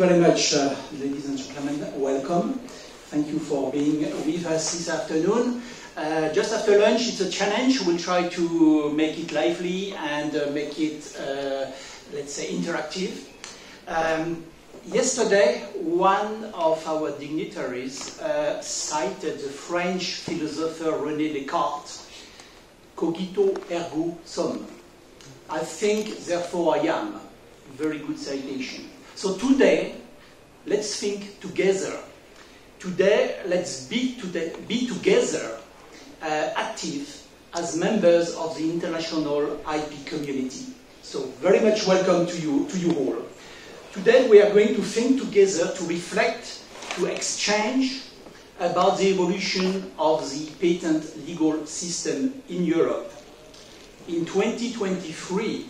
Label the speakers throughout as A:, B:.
A: very much, ladies and gentlemen. Welcome. Thank you for being with us this afternoon. Just after lunch, it's a challenge. We'll try to make it lively and make it, let's say, interactive. Yesterday, one of our dignitaries cited the French philosopher René Descartes, cogito ergo sum. I think, therefore I am. Very good citation. So today, let's think together. Today, let's be together active as members of the international IP community. So very much welcome to you all. Today we are going to think together, to reflect, to exchange about the evolution of the patent legal system in Europe. In 2023,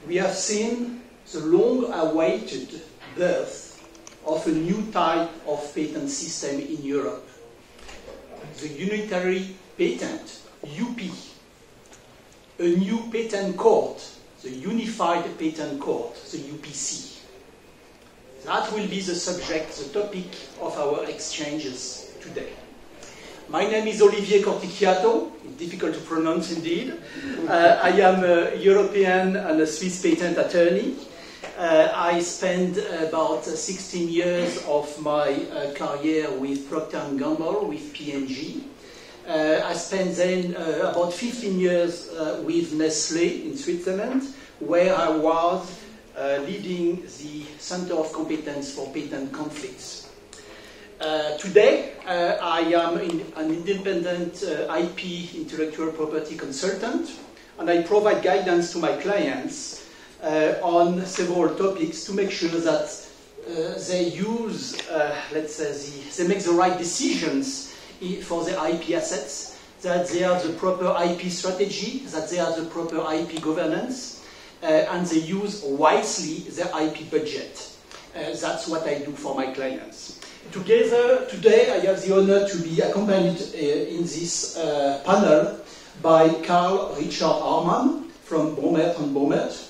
A: we have seen the long-awaited birth of a new type of patent system in Europe. The unitary patent, UP, a new patent court, the Unified Patent Court, the UPC. That will be the subject, the topic of our exchanges today. My name is Olivier Corticchiato, difficult to pronounce indeed. I am a European and a Swiss patent attorney. I spent about 16 years of my career with Procter & Gamble, with P&G. I spent then about 15 years with Nestlé in Switzerland, where I was leading the Center of Competence for Patent Conflicts. Today, I am an independent IP, intellectual property consultant, and I provide guidance to my clients on several topics to make sure that they use, let's say, they make the right decisions for their IP assets, that they have the proper IP strategy, that they have the proper IP governance, and they use wisely their IP budget. That's what I do for my clients. Together, today, I have the honor to be accompanied in this panel by Carl Richard Arman from Baumert & Baumert.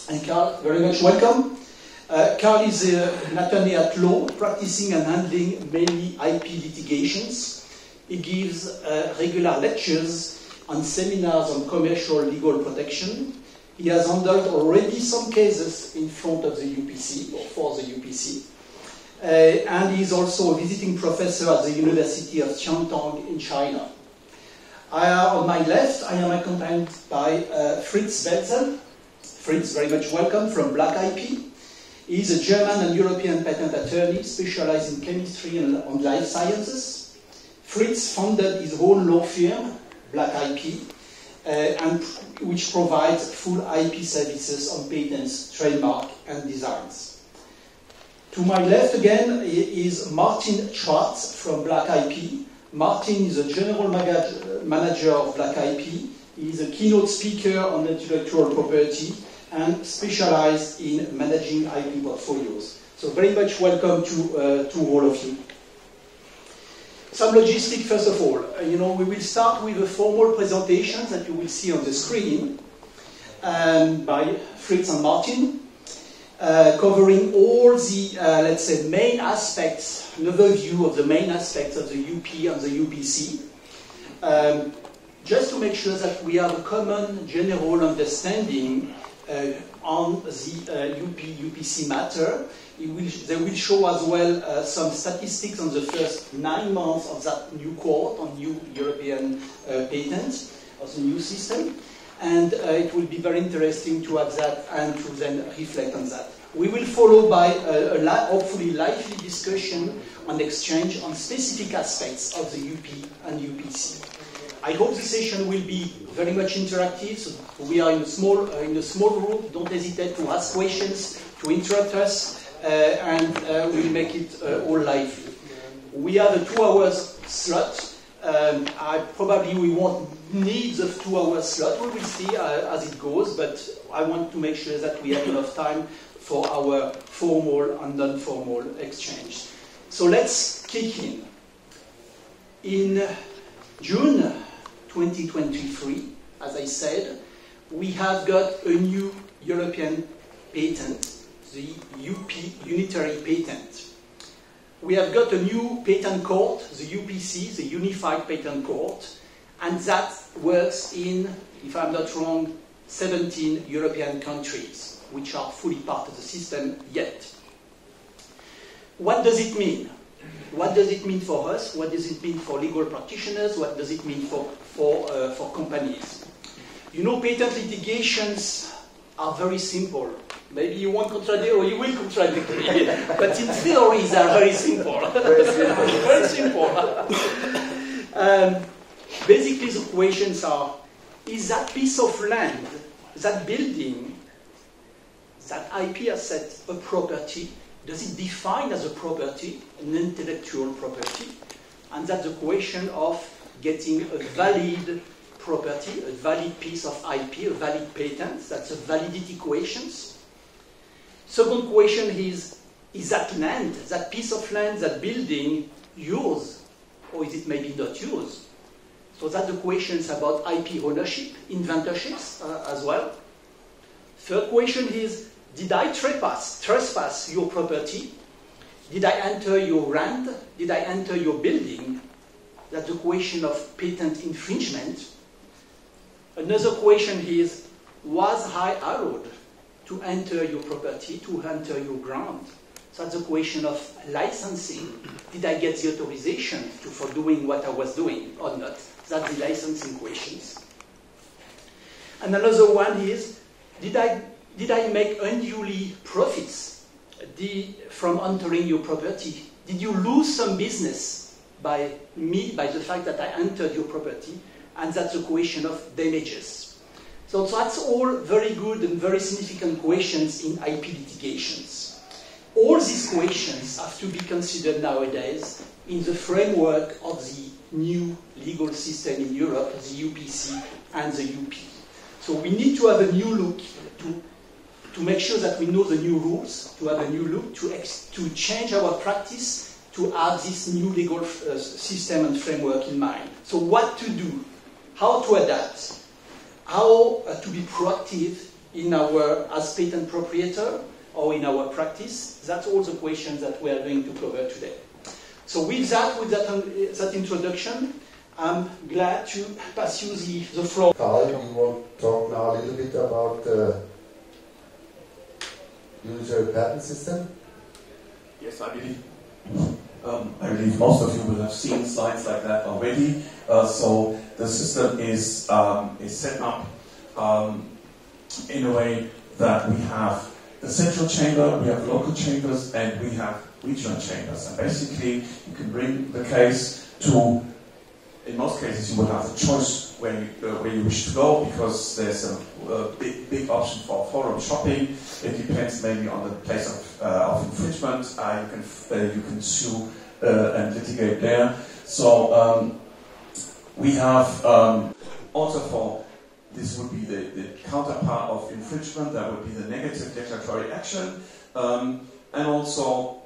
A: And Carl, very much welcome. Carl is an attorney at law, practicing and handling many IP litigations. He gives regular lectures and seminars on commercial legal protection. He has handled already some cases in front of the UPC, or for the UPC. And he is also a visiting professor at the University of Qiantang in China. On my left, I am accompanied by Fritz Welzel. Fritz, very much welcome, from Black IP. He is a German and European patent attorney specialized in chemistry and life sciences. Fritz founded his own law firm, Black IP, and which provides full IP services on patents, trademark, and designs. To my left again is Martin Schwartz from Black IP. Martin is a general manager of Black IP. He is a keynote speaker on intellectual property and specialized in managing IP portfolios. So very much welcome to all of you. Some logistics first of all. We will start with a formal presentation that you will see on the screen by Fritz and Martin, covering all the, let's say, main aspects, an overview of the main aspects of the UP and the UPC. Just to make sure that we have a common general understanding on the UPC matter. They will show as well some statistics on the first 9 months of that new court on new European patents, of the new system. And it will be very interesting to have that and to then reflect on that. We will follow by a hopefully lively discussion on exchange on specific aspects of the UP and UPC. I hope the session will be very much interactive. So we are in a small room. Don't hesitate to ask questions, to interrupt us, and we'll make it all lively. We have a 2 hours slot. We won't need the 2 hour slot. We will see as it goes, but I want to make sure that we have enough time for our formal and non-formal exchange. So let's kick in. In June 2023, as I said, we have got a new European patent, the UP, Unitary Patent. We have got a new patent court, the UPC, the Unified Patent Court, and that works in, if I'm not wrong, 17 European countries, which are fully part of the system yet. What does it mean? What does it mean for us? What does it mean for legal practitioners? What does it mean for companies? You know, patent litigations are very simple. Maybe you won't contradict or you will contradict me, but in theory they are very simple.
B: Very simple.
A: Very simple. Basically the questions are, is that piece of land, that building, that IP asset a property? Does it define as a property, an intellectual property? And that's the question of getting a valid property, a valid piece of IP, a valid patent. That's a validity question. Second question is that land, that piece of land, that building, yours? Or is it maybe not yours? So that's the questions about IP ownership, inventorships as well. Third question is, did I trespass your property? Did I enter your land? Did I enter your building? That's the question of patent infringement. Another question is, was I allowed to enter your property, to enter your ground? So that's a question of licensing. Did I get the authorization for doing what I was doing or not? That's the licensing questions. And another one is, did I make unduly profits from entering your property? Did you lose some business by the fact that I entered your property? And that's a question of damages. So that's all very good and very significant questions in IP litigations. All these questions have to be considered nowadays in the framework of the new legal system in Europe, the UPC and the UP. So we need to have a new look to make sure that we know the new rules, to have a new look, to change our practice, to have this new legal system and framework in mind. So what to do? How to adapt? How to be proactive in as patent proprietor or in our practice? That's all the questions that we are going to cover today. So with that introduction, I'm glad to pass you the floor.
B: Carl, you want to talk now a little bit about the unitary patent system?
C: Yes, I believe most of you will have seen slides like that already. So the system is set up in a way that we have the central chamber, we have local chambers, and we have regional chambers. And basically, you can bring the case to, in most cases, you will have the choice where you wish to go, because there's a big option for forum shopping. It depends maybe on the place of infringement. You can sue and litigate there. So we have also for this would be the counterpart of infringement. That would be the negative declaratory action, and also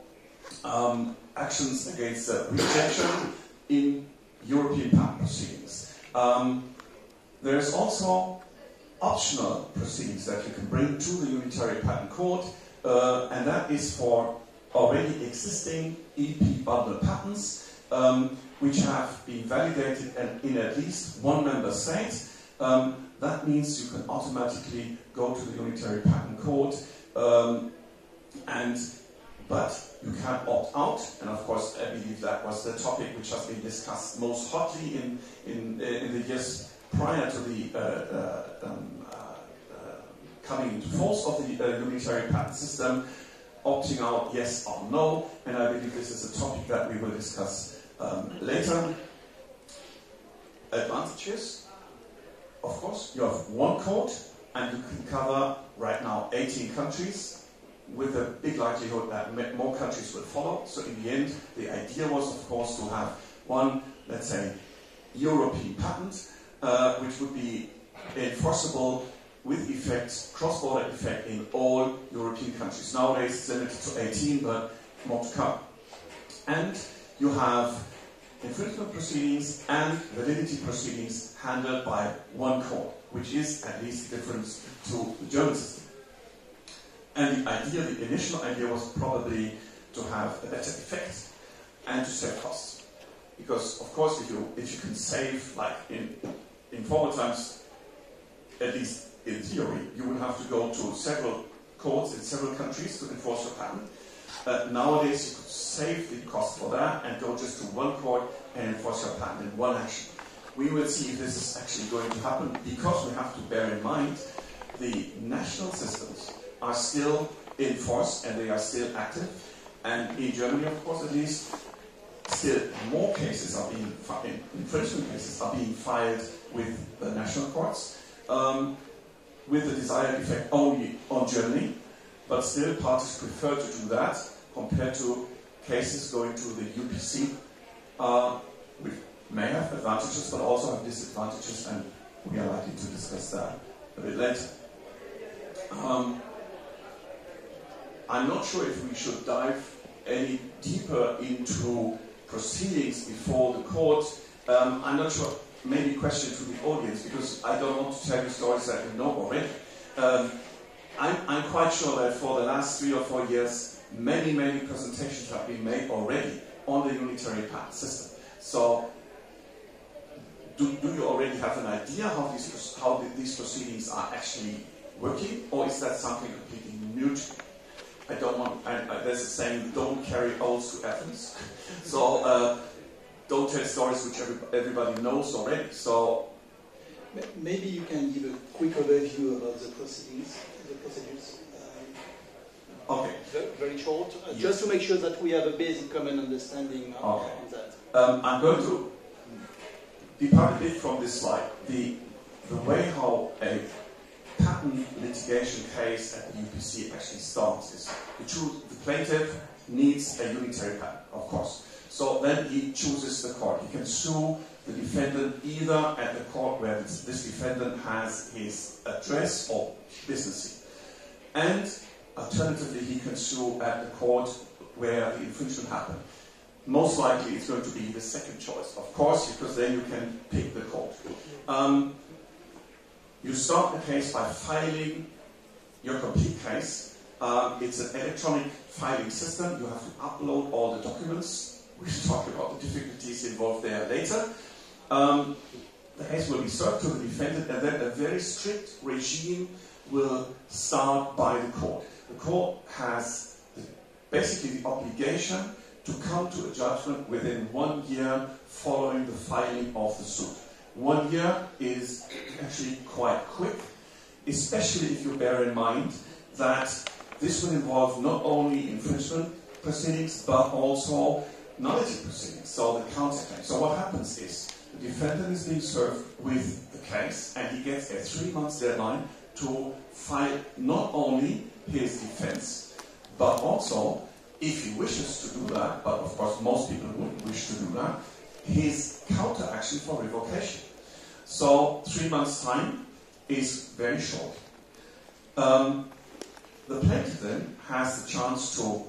C: actions against rejection in European patent proceedings. There is also optional proceedings that you can bring to the Unitary Patent Court, and that is for already existing EP bundle patents, which have been validated in at least one member state. That means you can automatically go to the Unitary Patent Court, but you can opt out, and of course I believe that was the topic which has been discussed most hotly in the years prior to the coming into force of the Unitary Patent System, opting out yes or no, and I believe this is a topic that we will discuss later. Advantages, of course, you have one court and you can cover right now 18 countries, with a big likelihood that more countries will follow. So in the end, the idea was, of course, to have one, let's say, European patent, which would be enforceable with effect, cross-border effect in all European countries. Nowadays it's limited to 18, but more to come. And you have infringement proceedings and validity proceedings handled by one court, which is at least a difference to the German system. And the initial idea was probably to have a better effect and to save costs. Because of course if you can save, like in former times, at least in theory, you would have to go to several courts in several countries to enforce your patent. Nowadays you could save the cost for that and go just to one court and enforce your patent in one action. We will see if this is actually going to happen, because we have to bear in mind the national systems are still in force and they are still active. And in Germany, of course, at least, still more cases are being infringement cases are being filed with the national courts, with the desired effect only on Germany, but still parties prefer to do that compared to cases going to the UPC, which may have advantages but also have disadvantages, and we are likely to discuss that a bit later. I'm not sure if we should dive any deeper into proceedings before the court. I'm not sure, maybe a question to the audience, because I don't want to tell you stories that you know already. I'm quite sure that for the last 3 or 4 years, many presentations have been made already on the unitary patent system. So, do you already have an idea how these proceedings are actually working, or is that something completely new to you? I don't want, there's a saying, don't carry owls to Athens. So, don't tell stories which everybody knows already. So,
A: maybe you can give a quick overview about the proceedings, the procedures.
C: Okay.
A: Very short,
C: Yes.
A: just to make sure that we have a basic common understanding on that.
C: I'm going to depart a bit from this slide. The way how a patent litigation case at the UPC actually starts is the plaintiff needs a unitary patent, of course. So then he chooses the court. He can sue the defendant either at the court where this defendant has his address or business seat, and alternatively he can sue at the court where the infringement happened. Most likely it's going to be the second choice, of course, because then you can pick the court. You start the case by filing your complete case. It's an electronic filing system. You have to upload all the documents. We'll talk about the difficulties involved there later. The case will be served to the defendant, and then a very strict regime will start by the court. The court has basically the obligation to come to a judgment within 1 year following the filing of the suit. 1 year is actually quite quick, especially if you bear in mind that this will involve not only infringement proceedings but also nullity proceedings, so the counterclaim. So what happens is the defendant is being served with the case and he gets a 3 month deadline to file not only his defense but also, if he wishes to do that, but of course most people wouldn't wish to do that, his counter action for revocation. So 3 months' time is very short. The plaintiff then has the chance to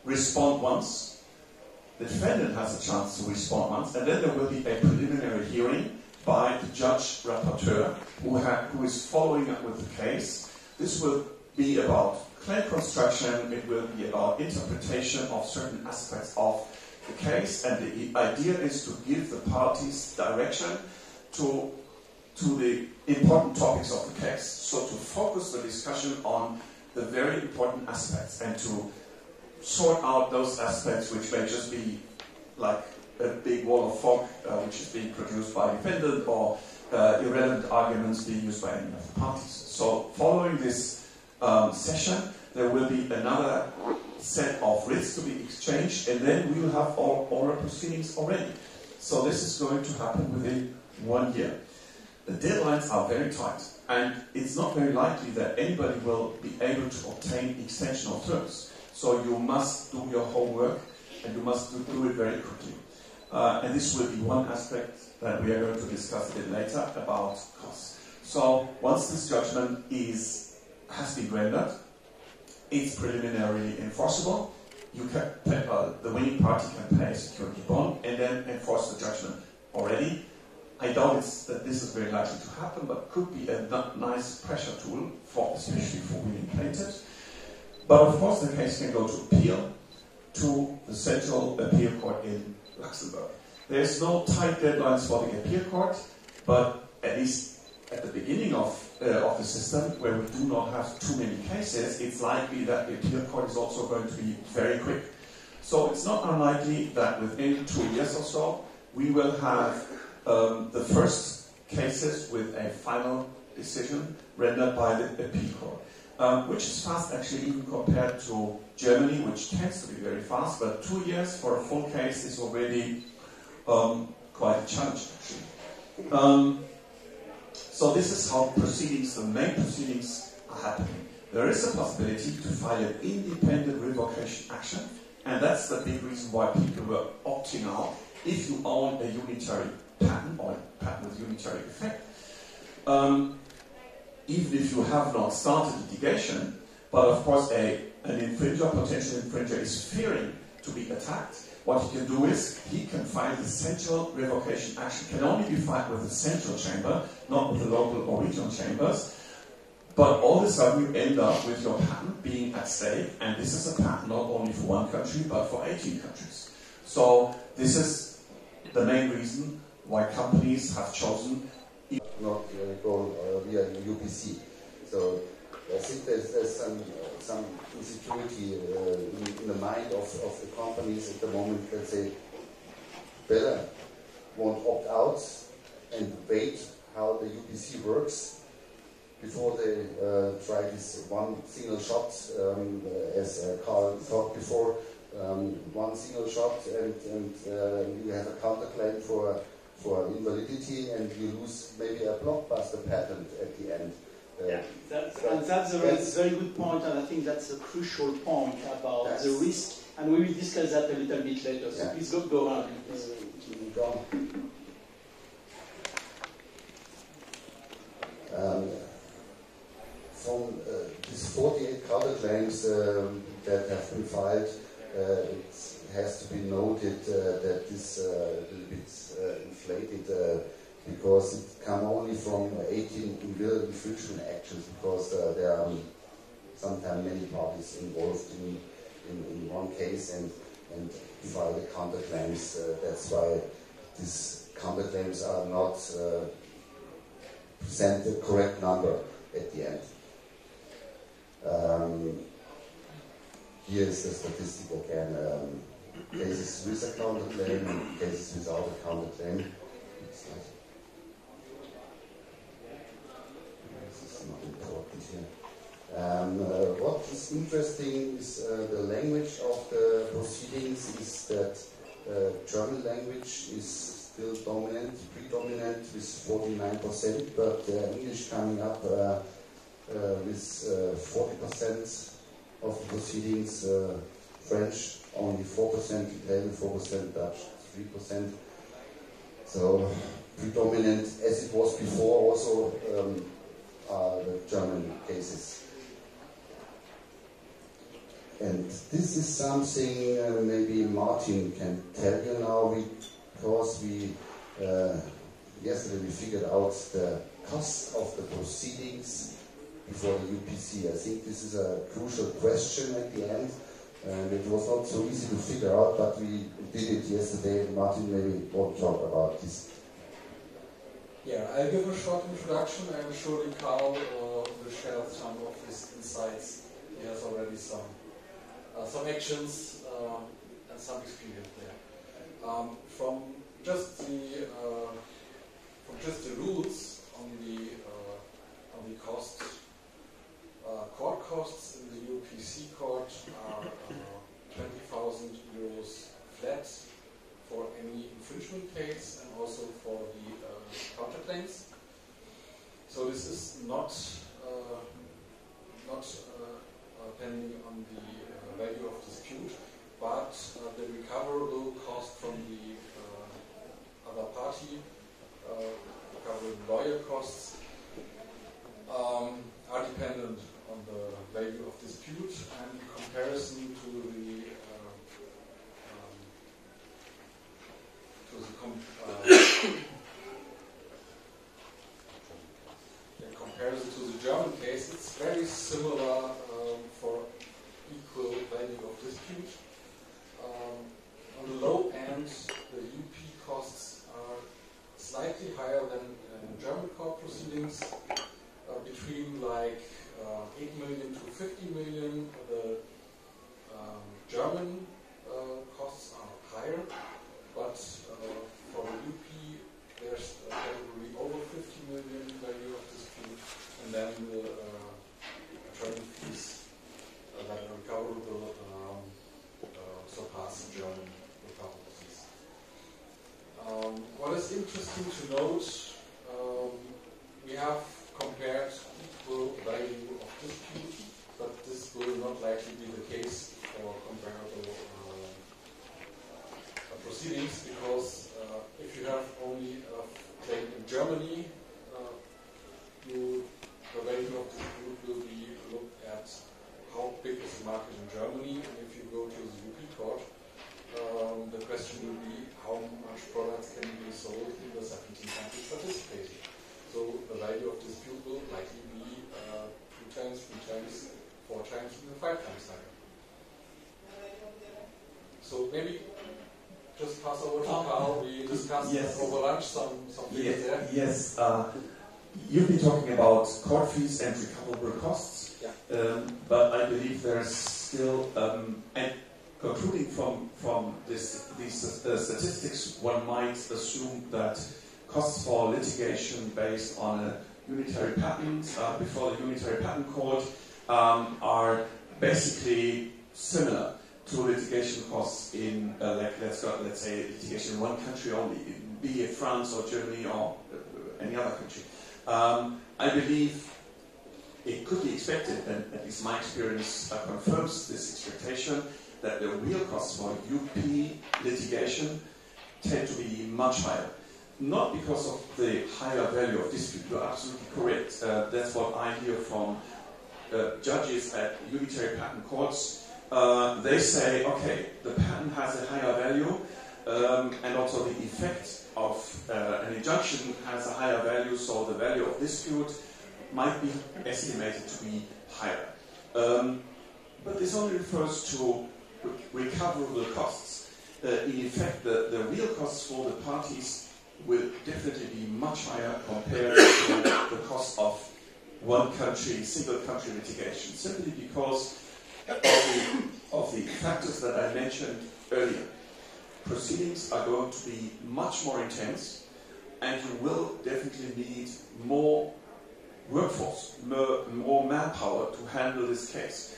C: respond once, the defendant has a chance to respond once, and then there will be a preliminary hearing by the judge rapporteur who is following up with the case. This will be about claim construction, it will be about interpretation of certain aspects of the case, and the idea is to give the parties direction to the important topics of the case. So to focus the discussion on the very important aspects and to sort out those aspects which may just be like a big wall of fog which is being produced by the defendant or irrelevant arguments being used by any of the parties. So following this session, there will be another set of writs to be exchanged, and then we will have all oral proceedings already. So this is going to happen within 1 year. The deadlines are very tight, and it's not very likely that anybody will be able to obtain extension of terms. So you must do your homework, and you must do it very quickly. And this will be one aspect that we are going to discuss a bit later about costs. So once this judgment has been rendered, it's preliminarily enforceable. You can the winning party can pay a security bond and then enforce the judgment already. I doubt that this is very likely to happen, but could be a nice pressure tool, especially for winning plaintiffs. But of course the case can go to appeal to the Central Appeal Court in Luxembourg. There's no tight deadlines for the appeal court, but at least at the beginning of the system, where we do not have too many cases, it's likely that the appeal court is also going to be very quick. So it's not unlikely that within 2 years or so, we will have the first cases with a final decision rendered by the appeal court, which is fast actually even compared to Germany, which tends to be very fast, but 2 years for a full case is already quite a challenge actually. So this is how proceedings, the main proceedings are happening. There is a possibility to file an independent revocation action, and that's the big reason why people were opting out if you own a unitary patent or a patent with unitary effect. Even if you have not started litigation, but of course an infringer, potential infringer, is fearing to be attacked, what he can do is he can file the central revocation action. Can only be filed with the central chamber, not with the local or regional chambers. But all of a sudden you end up with your patent being at stake, and this is a patent not only for one country, but for 18 countries. So this is the main reason why companies have chosen
B: not go via UPC. So I think there's some insecurity in the mind of the companies at the moment that they better won't opt out and wait how the UPC works before they try this one single shot, as Carl talked before, one single shot, and you have a counterclaim for invalidity, and you lose maybe a blockbuster patent at the end.
A: Yeah, that's a very good point, and I think that's a crucial point about the risk, and we will discuss that a little bit later. So please go on.
B: From these 48 counterclaims that have been filed, it has to be noted that this a little bit inflated because it come only from 18 real infringement actions, because there are sometimes many parties involved in one case and file the counterclaims. That's why these counterclaims are not present the correct number at the end. Here is the statistic again. Cases with a counterclaim and cases without a counterclaim. This is not important here. What is interesting is the language of the proceedings is that German language is still predominant with 49%, but English coming up with 40% of the proceedings, French only 4%, Italian 4%, Dutch 3%. So predominant, as it was before, also are the German cases. And this is something maybe Martin can tell you now, because we yesterday we figured out the cost of the proceedings before the UPC. I think this is a crucial question at the end, and it was not so easy to figure out, but we did it yesterday. Martin maybe won't talk about this.
D: Yeah, I'll give a short introduction, and surely Carl will share some of his insights. He has already some actions and some experience there. From just the rules on the cost. Court costs in the UPC court are 20,000 euros flat for any infringement case and also for the counterclaims. So this is not depending on the value of dispute, but the recoverable cost from the other party, recoverable lawyer costs, are dependent on the value of dispute, and in comparison to in comparison to the German case, it's very similar for equal value of dispute. On the low end, the UP costs are slightly higher than in German court proceedings, between like 8 million to 50 million. The German costs are higher, but for the UP there's a category over 50 million value of dispute, and then the attorney fees that are recoverable surpass the German recoverable fees. What is interesting to note, we have compared equal value of dispute, but this will not likely be the case for comparable proceedings, because if you have only a claim in Germany, the value of dispute will be looked at how big is the market in Germany, and if you go to the UP court, the question will be how much products can be sold in the 17 countries participating. So the value of dispute will likely be 2 times, 3 times, 4 times, even 5 times higher. So maybe just pass over to Carl. We discussed over lunch some things there.
C: Yes. You've been talking about court fees and recoverable costs, but I believe there's still, and concluding from these statistics, one might assume that costs for litigation based on a unitary patent before the unitary patent court are basically similar to litigation costs in, let's say, litigation in one country only, be it France or Germany or any other country. I believe it could be expected, and at least my experience confirms this expectation, that the real costs for UP litigation tend to be much higher. Not because of the higher value of dispute, you're absolutely correct. That's what I hear from judges at unitary patent courts. They say, okay, the patent has a higher value, and also the effect of an injunction has a higher value, so the value of dispute might be estimated to be higher. But this only refers to recoverable costs. In effect, the real costs for the parties will definitely be much higher compared to the cost of one country, single country litigation, simply because of the factors that I mentioned earlier. Proceedings are going to be much more intense, and you will definitely need more workforce, more manpower to handle this case.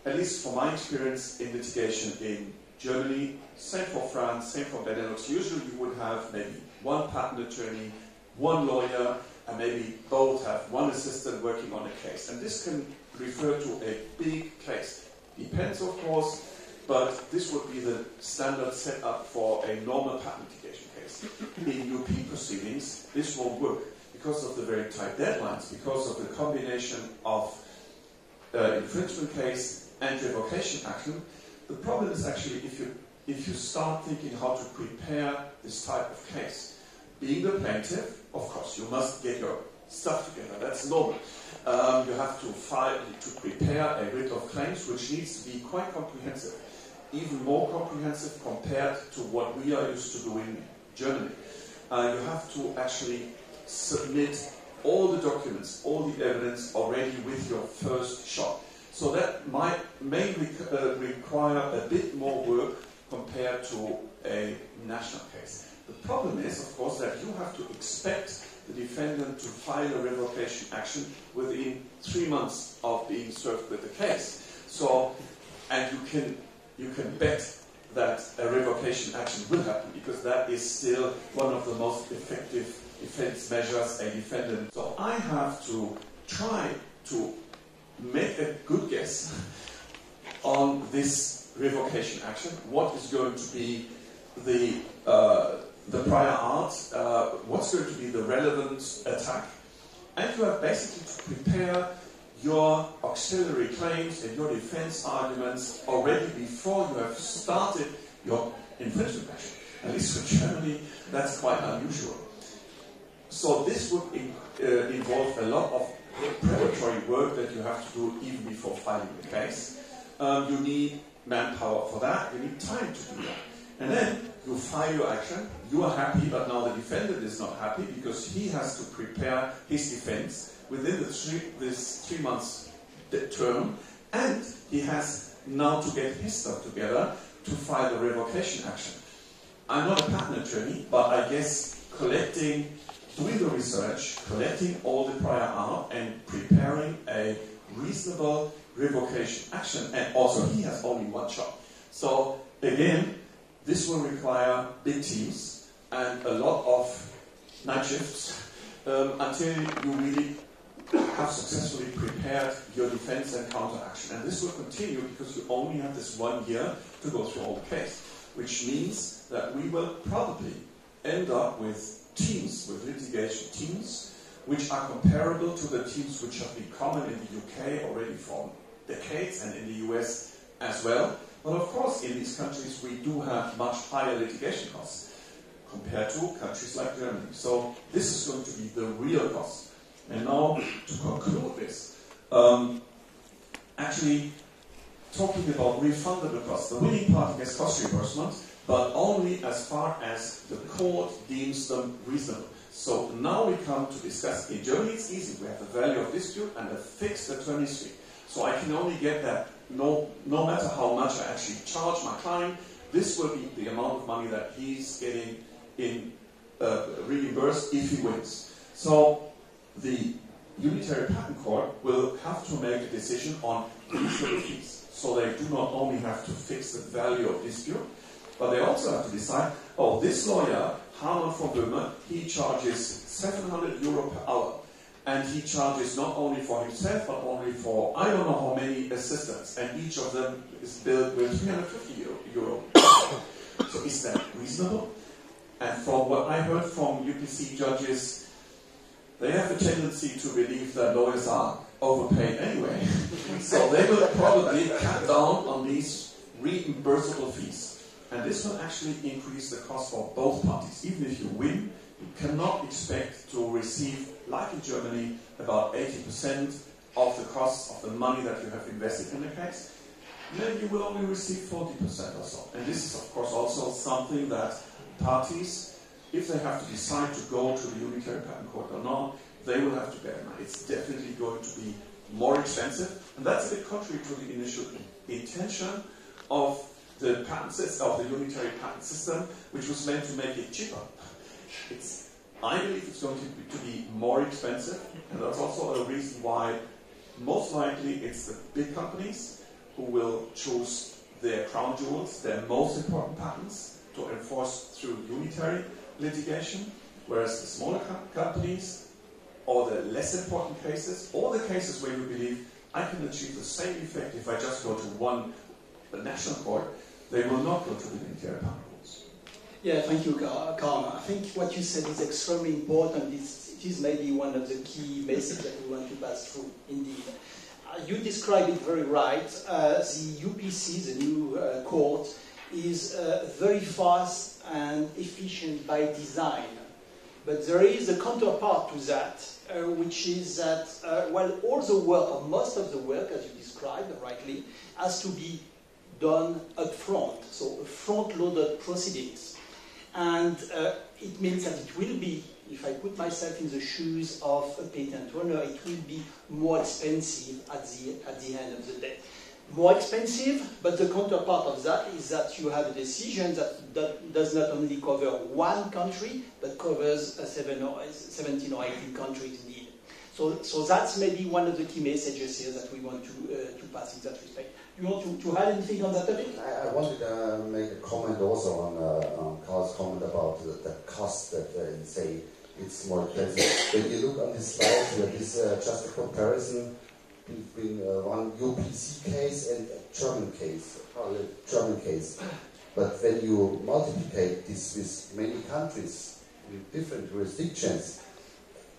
C: At least from my experience in litigation in Germany, same for France, same for Benelux, usually you would have maybe one patent attorney, one lawyer, and maybe both have one assistant working on a case. And this can refer to a big case. Depends, of course, but this would be the standard setup for a normal patent litigation case. In UP proceedings, this won't work because of the very tight deadlines, because of the combination of infringement case and revocation action. The problem is actually if you start thinking how to prepare this type of case. Being the plaintiff, of course, you must get your stuff together. That's normal. You have to prepare a writ of claims, which needs to be quite comprehensive, even more comprehensive compared to what we are used to doing in Germany. You have to actually submit all the documents, all the evidence already with your first shot. So that may require a bit more work compared to a national case. The problem is, of course, that you have to expect the defendant to file a revocation action within 3 months of being served with the case. So, and you can bet that a revocation action will happen, because that is still one of the most effective defense measures a defendant. So I have to try to make a good guess on this revocation action. What is going to be the prior art? What's going to be the relevant attack? And you have basically to prepare your auxiliary claims and your defense arguments already before you have started your infringement action. At least for Germany, that's quite unusual. So this would involve a lot of preparatory work that you have to do even before filing the case. you need manpower for that, you need time to do that. And then you file your action, you are happy, but now the defendant is not happy because he has to prepare his defense within this 3 months term, and he has now to get his stuff together to file the revocation action. I'm not a patent attorney, but I guess doing the research, collecting all the prior art, and preparing a reasonable revocation action, and also he has only one shot. So again, this will require big teams and a lot of night shifts until you really have successfully prepared your defense and counter action. And this will continue because you only have this 1 year to go through all the case, which means that we will probably end up with teams, with litigation teams, which are comparable to the teams which have been common in the UK already for decades and in the US as well. But of course, in these countries, we do have much higher litigation costs compared to countries like Germany. So this is going to be the real cost. And now, to conclude this, actually talking about refundable costs, the winning party gets cost reimbursement, but only as far as the court deems them reasonable. So now we come to discuss, in Germany it's easy, we have the value of dispute and a fixed attorney's fee. So I can only get that no matter how much I actually charge my client, this will be the amount of money that he's getting in reimbursed if he wins. So the Unitary Patent Court will have to make a decision on reasonable fees. So they do not only have to fix the value of dispute, but they also have to decide, oh, this lawyer, Harman von Böhme, he charges 700 euro per hour. And he charges not only for himself, but only for I don't know how many assistants. And each of them is billed with 350 euro. So is that reasonable? And from what I heard from UPC judges, they have a tendency to believe that lawyers are overpaid anyway. So they will probably cut down on these reimbursable fees. And this will actually increase the cost for both parties. Even if you win, you cannot expect to receive, like in Germany, about 80% of the cost of the money that you have invested in the case. And then you will only receive 40% or so. And this is, of course, also something that parties, if they have to decide to go to the Unitary Patent Court or not, they will have to bear in mind. It's definitely going to be more expensive. And that's a bit contrary to the initial intention of the patent system, of the Unitary Patent System, which was meant to make it cheaper. I believe it's going to be more expensive, and that's also a reason why most likely it's the big companies who will choose their crown jewels, their most important patents, to enforce through unitary litigation, whereas the smaller companies, or the less important cases, or the cases where you believe I can achieve the same effect if I just go to one national court, they will not go to the Unitary Patent Courts.
A: Yeah, thank you, Karl. I think what you said is extremely important. It is maybe one of the key messages that we want to pass through, indeed. You described it very right. The UPC, the new court, is very fast and efficient by design. But there is a counterpart to that, which is that, all the work, or most of the work, as you described rightly, has to be done up front, so front-loaded proceedings. And it means that it will be, if I put myself in the shoes of a patent owner, it will be more expensive at the end of the day. More expensive, but the counterpart of that is that you have a decision that does not only cover one country, but covers 17 or 18 countries indeed. So that's maybe one of the key messages here that we want to pass in that respect. You want to add anything on that topic?
B: I wanted to make a comment also on Karl's comment about the cost that you say it's more expensive. When you look on this slide here, this is just a comparison between one UPC case and a German case. But when you multiply this with many countries with different jurisdictions,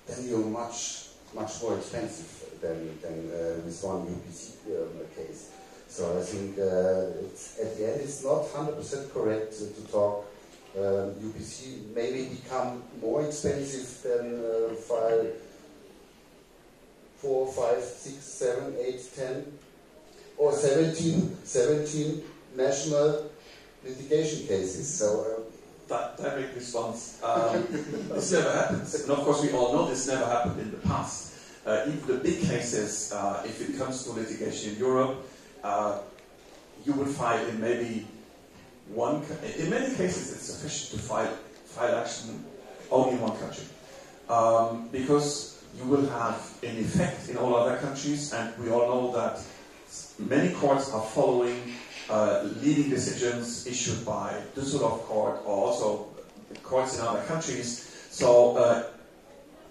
B: then you're much more expensive than with one UPC case. So I think at the end it's not 100% correct to talk UPC maybe become more expensive than 4, 5, 6, 7, 8, 10. or 17 national litigation cases. So
C: direct response. This never happens. And of course, we all know this never happened in the past. Even the big cases, if it comes to litigation in Europe, you would file in maybe one. In many cases, it's sufficient to file action only in one country, because you will have an effect in all other countries, and we all know that many courts are following leading decisions issued by Düsseldorf Court or also courts in other countries. So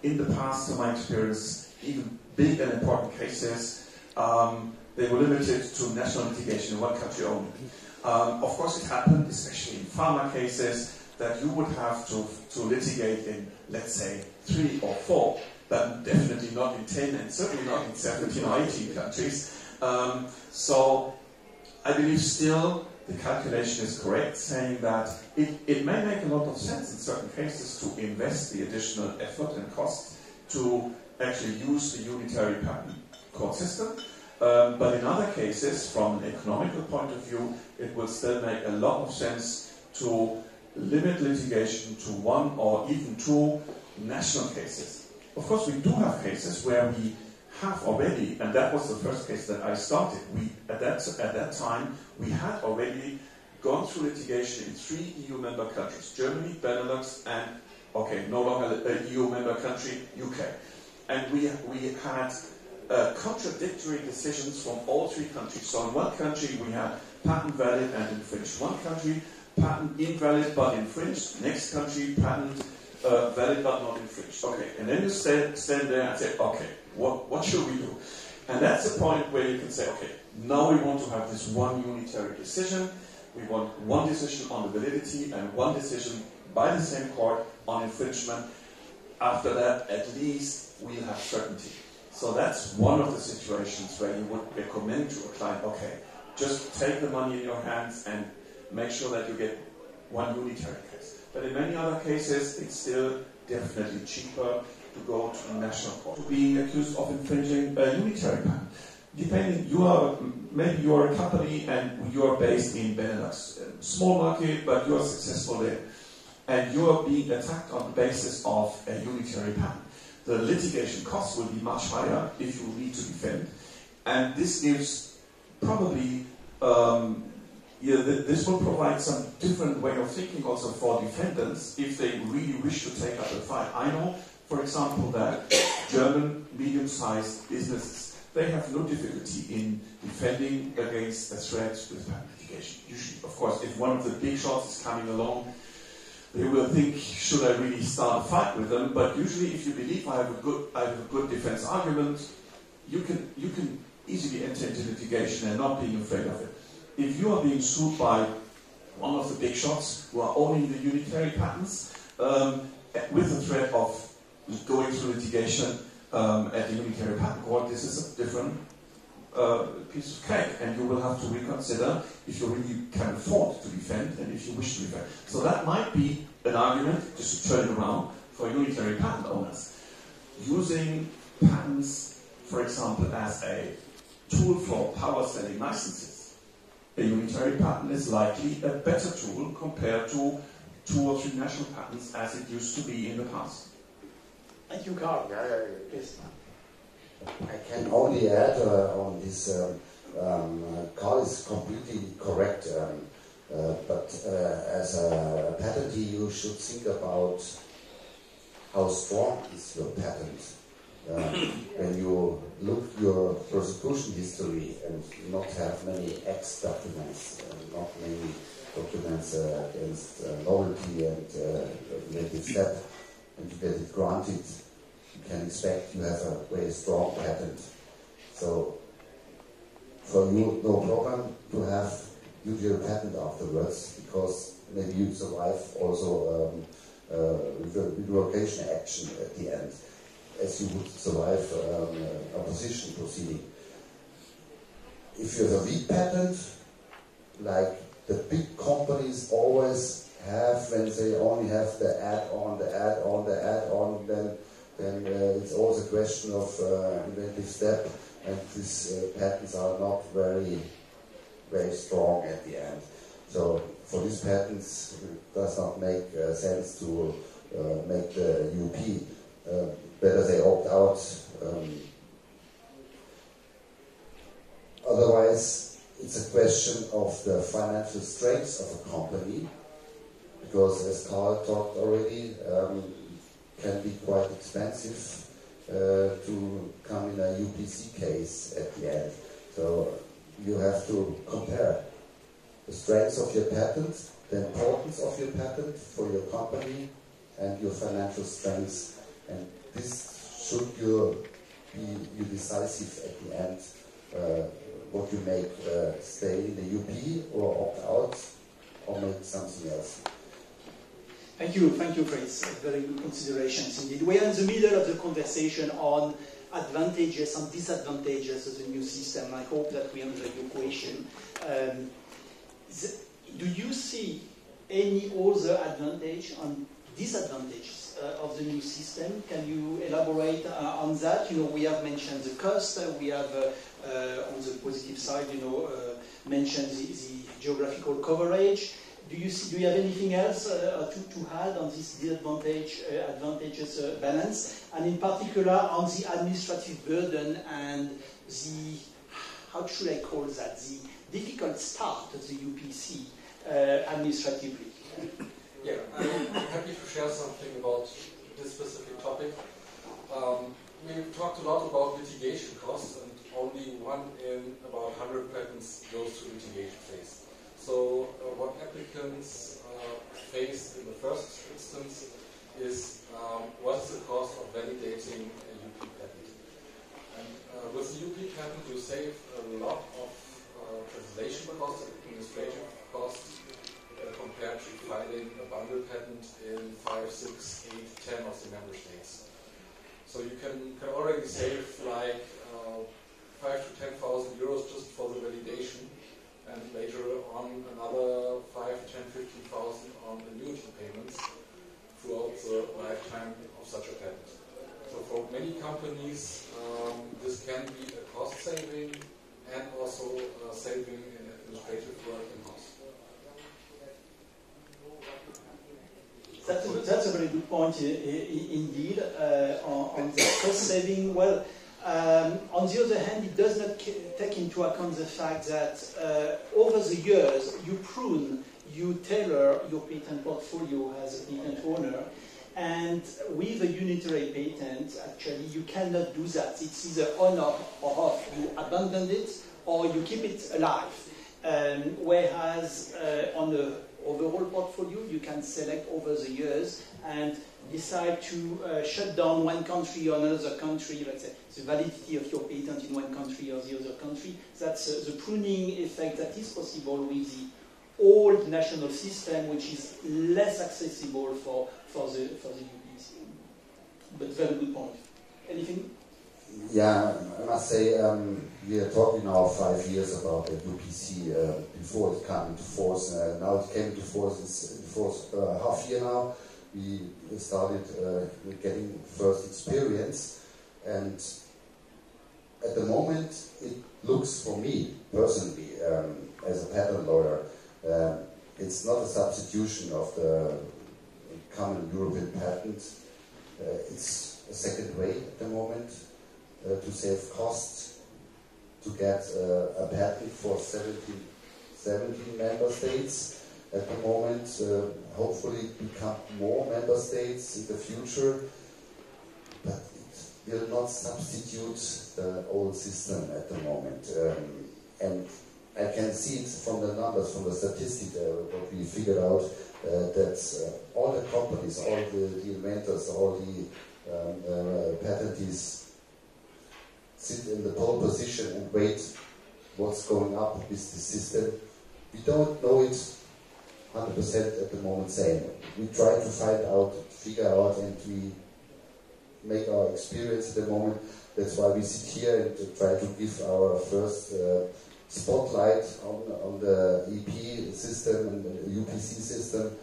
C: in the past, in my experience, even big and important cases, they were limited to national litigation in one country only. Of course, it happened, especially in pharma cases, that you would have to litigate in, let's say, 3 or 4, but definitely not in 10 and certainly not in 17 or 18 countries. So I believe still the calculation is correct, saying that it may make a lot of sense in certain cases to invest the additional effort and cost to actually use the unitary patent court system. But in other cases, from an economical point of view, it will still make a lot of sense to limit litigation to 1 or even 2 national cases. Of course, we do have cases where we have already, and that was the first case that I started. At that time, we had already gone through litigation in 3 EU member countries: Germany, Benelux, and no longer an EU member country, UK. And we had contradictory decisions from all 3 countries. So in one country we had patent valid and infringed. One country, patent invalid but infringed. Next country, patent valid but not infringed. Okay, and then you stand there and say, okay, what should we do? And that's the point where you can say, okay, now we want to have this one unitary decision. We want one decision on the validity and one decision by the same court on infringement. After that, at least we'll have certainty. So that's one of the situations where you would recommend to a client, okay, just take the money in your hands and make sure that you get one unitary case. But in many other cases, it's still definitely cheaper to go to a national court. To be accused of infringing a unitary patent. Depending, maybe you are a company and you are based in Benelux. Small market, but you are successful there. And you are being attacked on the basis of a unitary patent. The litigation costs will be much higher if you need to defend. And this gives probably, this will provide some different way of thinking also for defendants if they really wish to take up a fight. I know, for example, that German medium-sized businesses, they have no difficulty in defending against a threat with patent litigation. Usually, of course, if one of the big shots is coming along, they will think, should I really start a fight with them? But usually, if you believe I have a good defense argument, you can easily enter into litigation and not being afraid of it. If you are being sued by one of the big shots who are owning the unitary patents, with the threat of going through litigation at the unitary patent court, this is a different piece of cake, and you will have to reconsider if you really can afford to defend and if you wish to defend. So that might be an argument, just to turn it around, for unitary patent owners. Using patents, for example, as a tool for power selling licenses. A unitary patent is likely a better tool compared to 2 or 3 national patents as it used to be in the past.
A: Thank you, Carl. Please.
B: I can only add on this, Carl is completely correct, but as a patentee you should think about how strong is your patent. When you look your prosecution history and not have many X documents, not many documents against novelty and related step, and you get it granted, you can expect you have a very strong patent. So for you, no problem to have your patent afterwards, because maybe you survive also with the revocation action at the end, as you would survive a opposition proceeding. If you have a weak patent, like the big companies always have, when they only have the add-on, then it's always a question of inventive step, and these patents are not very strong at the end. So for these patents, it does not make sense to make the UP. Better they opt out. Otherwise, it's a question of the financial strength of a company, because as Carl talked already, can be quite expensive to come in a UPC case at the end. So you have to compare the strengths of your patent, the importance of your patent for your company, and your financial strengths. And this should be decisive at the end, what you make, stay in the UP or opt out or make something else.
A: Thank you, Fritz. Very good considerations indeed. We are in the middle of the conversation on advantages and disadvantages of the new system. I hope that we answered your question. Do you see any other advantage and disadvantages of the new system? Can you elaborate on that? You know, we have mentioned the cost. We have, on the positive side, mentioned the geographical coverage. Do you have anything else to add on this advantages balance, and in particular on the administrative burden and the, how should I call that, the difficult start of the UPC administratively?
D: Yeah, I'm happy to share something about this specific topic. We've talked a lot about litigation costs, and only one in about 100 patents goes to litigation phase. So what applicants face in the first instance is what's the cost of validating a UP patent. And with the UP patent you save a lot of translation costs, administrative costs, compared to filing a bundle patent in 5, 6, 8, 10 of the member states. So you can already save like 5,000 to 10,000 euros just for the validation, and later on another 5, 10, 15,000 on annuity payments throughout the lifetime of such a patent. So for many companies, this can be a cost saving and also a saving in administrative work and cost.
A: That's a very good point indeed on the cost saving. Well, on the other hand, it does not take into account the fact that over the years you prune, you tailor your patent portfolio as a patent owner, and with a unitary patent, actually you cannot do that. It's either on or off. You abandon it or you keep it alive. Whereas on the overall portfolio, you can select over the years and decide to shut down one country or another country, let's say the validity of your patent in one country or the other country. That's the pruning effect that is possible with the old national system, which is less accessible for the UPC. But very good point. Anything?
B: Yeah, I must say, we are talking now 5 years about the UPC before it came into force. Now it came into force, half year now. We started getting first experience, and at the moment it looks for me personally, as a patent lawyer, it's not a substitution of the common European patent. It's a second way at the moment to save costs, to get a patent for 17 member states. At the moment, hopefully become more member states in the future, but it will not substitute the old system at the moment. And I can see it from the numbers, from the statistic, what we figured out, that all the companies, all the inventors, all the patentees sit in the pole position and wait what's going up with the system. We don't know it 100% at the moment same. We try to find out, figure out, and we make our experience at the moment. That's why we sit here and try to give our first spotlight on the EP system and the UPC system.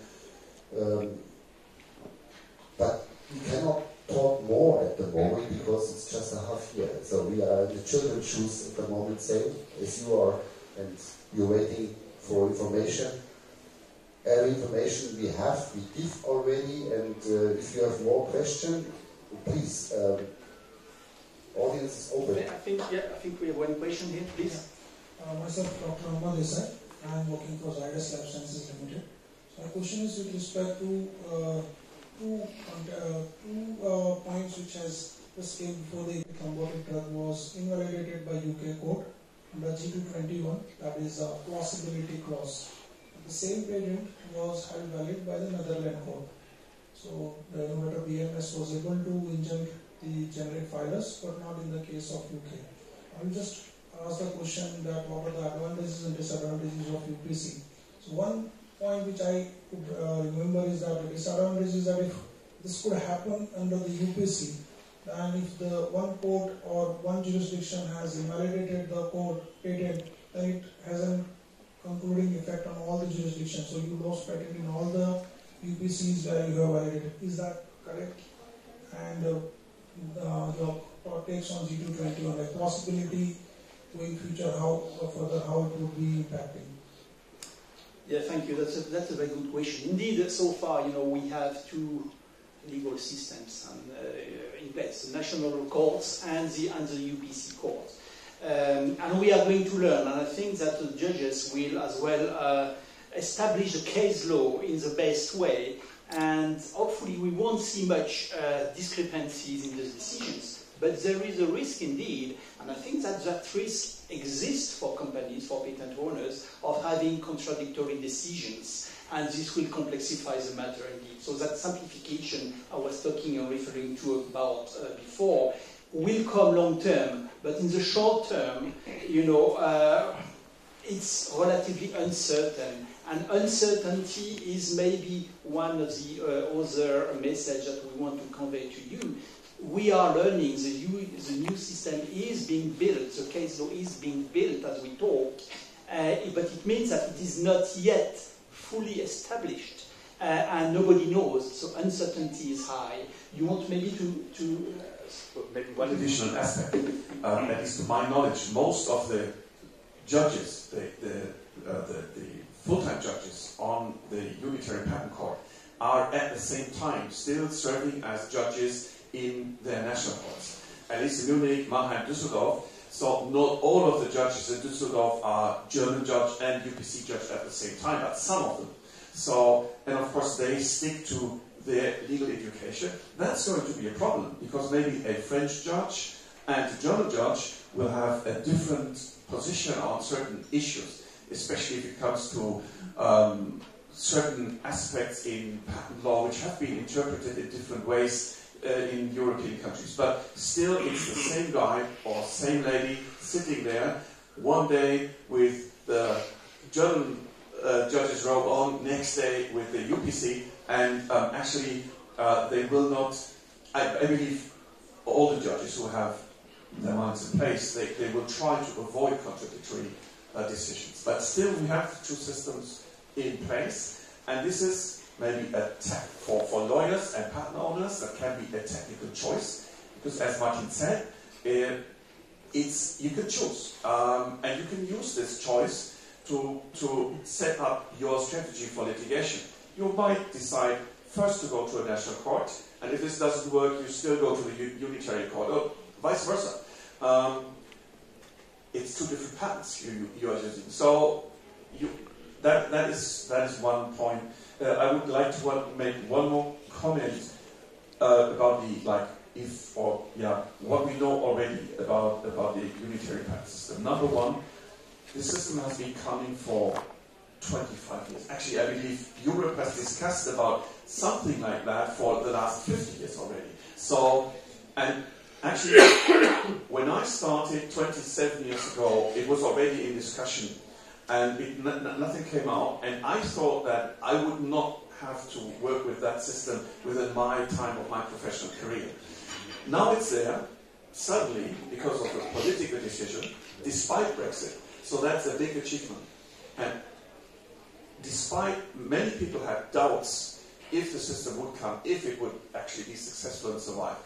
B: But we cannot talk more at the moment because it's just a half year. So we are in the children's shoes at the moment, same as you are, and you're waiting for information. Every information we have, we give already, and if you have more questions, please, audience is open.
A: I think we have one question here, please.
E: Myself, Dr. Ahmad Desai. I am working for Zydus Lab Sciences Limited. So my question is with respect to two points which has just came before the thrombotic drug was invalidated by UK court under G221, that is a plausibility clause. The same patent was held valid by the Netherlands court. So the innovator BMS was able to injunct the generic filers, but not in the case of UK. I will just ask the question that what are the advantages and disadvantages of UPC. So one point which I could remember is that the disadvantage is that if this could happen under the UPC, then if the one court or one jurisdiction has invalidated the court patent, then it has a concluding effect on all the jurisdictions. So you lost patent in all the UPCs where you have validated. Is that correct? And your takes on G221, like possibility going future, how further how it would be impacting?
A: Yeah, thank you. That's a very good question. Indeed, so far, we have two legal systems in place: the national courts and the UPC court. And we are going to learn, and I think that the judges will as well establish the case law in the best way, and hopefully we won't see much discrepancies in the decisions. But there is a risk indeed, and I think that risk exists for companies, for patent owners, of having contradictory decisions, and this will complexify the matter indeed. So that simplification I was talking and referring to about before will come long term, but in the short term, it's relatively uncertain. And uncertainty is maybe one of the other messages that we want to convey to you. We are learning, the new system is being built, the case law is being built as we talk, but it means that it is not yet fully established, and nobody knows, so uncertainty is high. You want maybe to
C: maybe one additional aspect, at least to my knowledge, most of the judges, the full-time judges on the Unitary Patent Court are at the same time still serving as judges in their national courts. At least in Munich, Mannheim, Düsseldorf. So not all of the judges in Düsseldorf are German judge and UPC judge at the same time, but some of them. So, and of course they stick to their legal education. That's going to be a problem, because maybe a French judge and a German judge will have a different position on certain issues, especially if it comes to certain aspects in patent law which have been interpreted in different ways in European countries. But still, it's the same guy or same lady sitting there one day with the German judge's robe on, next day with the UPC, and actually they will not, I believe all the judges who have their minds in place, they will try to avoid contradictory decisions. But still we have the two systems in place, and this is maybe for lawyers and patent owners, that can be a technical choice, because as Martin said, you can choose, and you can use this choice to set up your strategy for litigation. You might decide first to go to a national court, and if this doesn't work, you still go to the unitary court, or vice versa. It's two different patents you are using. So that is one point. I would like to make one more comment about what we know already about the unitary patent system. Number one, the system has been coming for 25 years. Actually, I believe Europe has discussed about something like that for the last 50 years already. So, and actually, when I started 27 years ago, it was already in discussion, and nothing came out, and I thought that I would not have to work with that system within my time of my professional career. Now it's there, suddenly, because of a political decision, despite Brexit. So that's a big achievement. And despite many people had doubts if the system would come, if it would actually be successful and survive.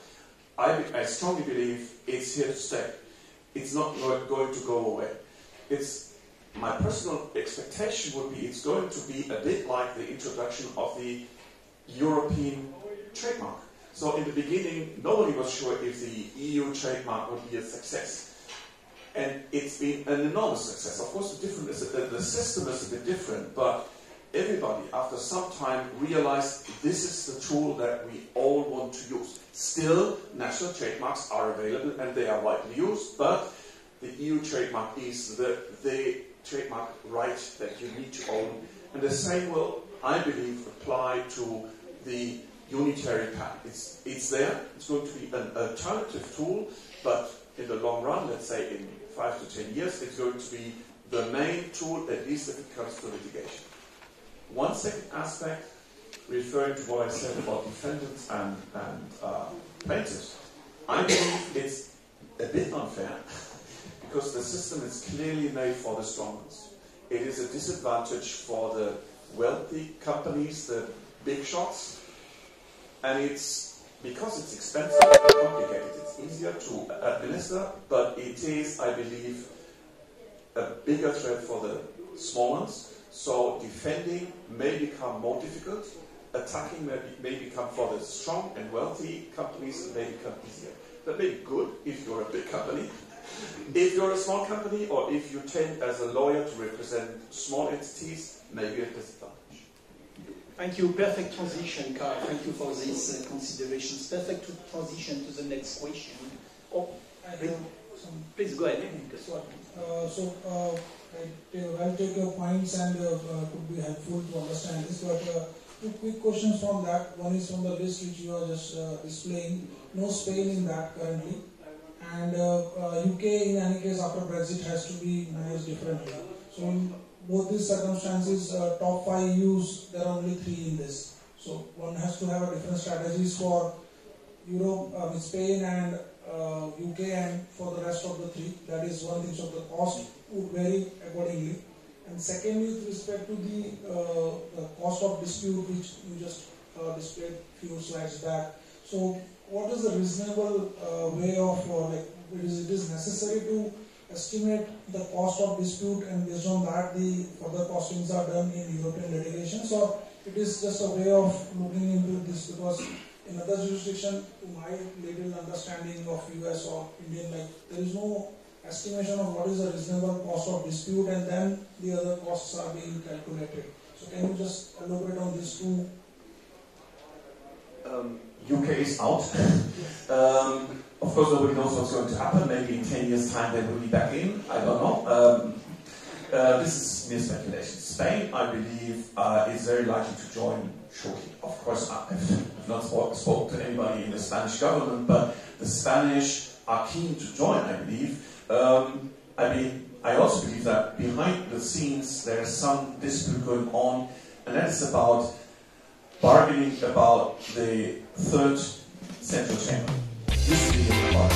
C: I strongly believe it's here to stay. It's not going to go away. My personal expectation would be it's going to be a bit like the introduction of the European trademark. So in the beginning, nobody was sure if the EU trademark would be a success. And it's been an enormous success. Of course, the system is a bit different, but everybody, after some time, realized this is the tool that we all want to use. Still, national trademarks are available and they are widely used, but the EU trademark is the trademark right that you need to own. And the same will, I believe, apply to the unitary patent. It's there. It's going to be an alternative tool, but in the long run, let's say in 5 to 10 years, it's going to be the main tool, at least if it comes to litigation. One second aspect, referring to what I said about defendants and plaintiffs, I believe it's a bit unfair because the system is clearly made for the strong ones. It is a disadvantage for the wealthy companies, the big shots, and because it's expensive and complicated, it's easier to administer, but it is, I believe, a bigger threat for the small ones. So defending may become more difficult, attacking may become for the strong and wealthy companies, may become easier. That may be good if you're a big company. If you're a small company, or if you tend as a lawyer to represent small entities, maybe a disadvantage.
A: Thank you. Perfect transition, Carl. Thank you for these considerations. Perfect transition to the next question. Please go ahead.
E: I'll take your points and could be helpful to understand this. But two quick questions from that. One is from the list which you are just displaying. No Spain in that currently. And UK, in any case, after Brexit, has to be managed differently. So in both these circumstances, top 5 EUs, there are only 3 in this. So one has to have a different strategies for Europe, Spain and UK, and for the rest of the 3. That is one thing. So the cost would vary accordingly. And secondly, with respect to the cost of dispute, which you just displayed a few slides back. So what is the reasonable way of, it is necessary to estimate the cost of dispute, and based on that the further costings are done in European litigations, or it is just a way of looking into this? Because in other jurisdictions, to my little understanding of US or Indian, there is no estimation of what is the reasonable cost of dispute, and then the other costs are being calculated. So can you just elaborate on these two?
C: UK is out. Of course, nobody knows what's going to happen. Maybe in 10 years' time they will be back in. I don't know. This is mere speculation. Spain, I believe, is very likely to join shortly. Of course, I've not spoken to anybody in the Spanish government, but the Spanish are keen to join, I believe. I also believe that behind the scenes there is some dispute going on, and that is about bargaining about the third central chamber. This is about